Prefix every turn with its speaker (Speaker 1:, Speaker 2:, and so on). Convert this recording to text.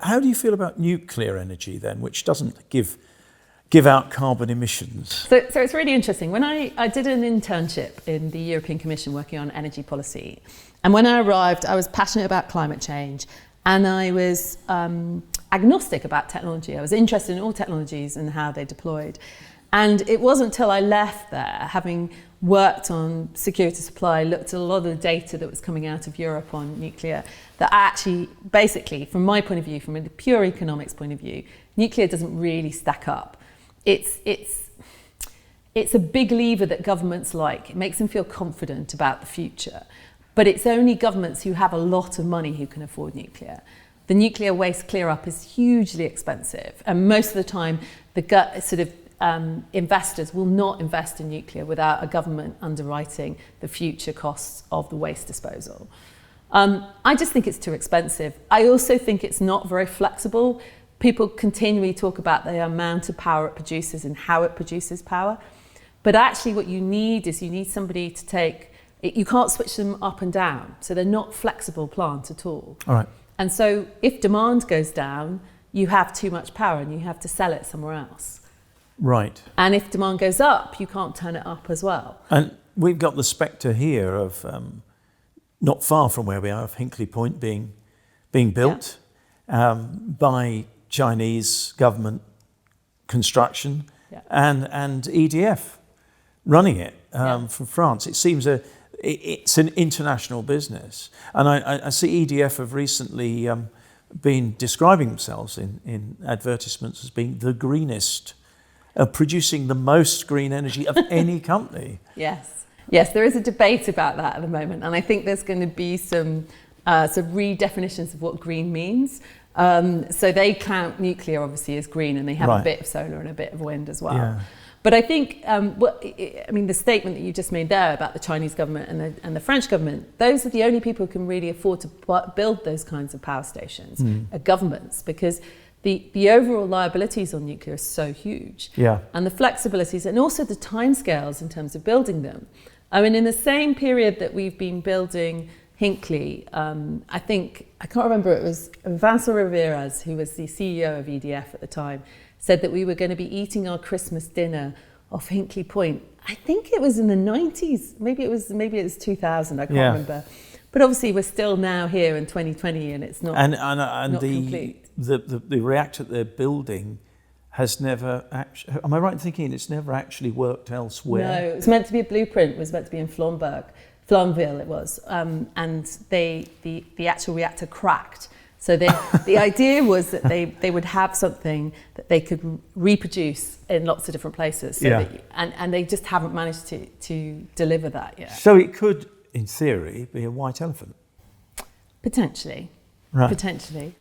Speaker 1: How do you feel about nuclear energy then, which doesn't give out carbon emissions?
Speaker 2: So it's really interesting. When I did an internship in the European Commission working on energy policy, and when I arrived, I was passionate about climate change, and I was agnostic about technology. I was interested in all technologies and how they deployed. And it wasn't until I left there, having worked on security supply, looked at a lot of the data that was coming out of Europe on nuclear, that I actually, basically, from my point of view, from a pure economics point of view, nuclear doesn't really stack up. It's a big lever that governments like. It makes them feel confident about the future. But it's only governments who have a lot of money who can afford nuclear. The nuclear waste clear-up is hugely expensive, and most of the time the investors will not invest in nuclear without a government underwriting the future costs of the waste disposal. I just think it's too expensive. I also think it's not very flexible. People continually talk about the amount of power it produces and how it produces power. But actually what you need is somebody to take, you can't switch them up and down. So they're not flexible plant at all.
Speaker 1: All right.
Speaker 2: And so if demand goes down, you have too much power and you have to sell it somewhere else.
Speaker 1: Right.
Speaker 2: And if demand goes up, you can't turn it up as well.
Speaker 1: And we've got the spectre here of, not far from where we are, of Hinkley Point being built by Chinese government construction and EDF running it from France. It seems it's an international business. And I see EDF have recently been describing themselves in advertisements as being the greenest, producing the most green energy of any company.
Speaker 2: Yes, there is a debate about that at the moment. And I think there's going to be some redefinitions of what green means. So they count nuclear obviously as green, and they have a bit of solar and a bit of wind as well.
Speaker 1: Yeah.
Speaker 2: But I think, the statement that you just made there about the Chinese government and the French government, those are the only people who can really afford to build those kinds of power stations, are governments, because the overall liabilities on nuclear are so huge.
Speaker 1: Yeah. And
Speaker 2: the flexibilities and also the timescales in terms of building them. I mean, in the same period that we've been building Hinkley, I can't remember, it was Vincent Riveras, who was the CEO of EDF at the time, said that we were going to be eating our Christmas dinner off Hinkley Point. I think it was in the 90s, maybe it was 2000, I can't remember. But obviously we're still now here in 2020 and it's not complete.
Speaker 1: The reactor they're building has never actually, am I right in thinking it's never actually worked elsewhere?
Speaker 2: No, it was meant to be a blueprint, it was meant to be in Flamanville it was, and the actual reactor cracked. So the idea was that they would have something that they could reproduce in lots of different places. So and they just haven't managed to deliver that yet.
Speaker 1: So it could, in theory, be a white elephant?
Speaker 2: Potentially.
Speaker 1: Right.
Speaker 2: Potentially.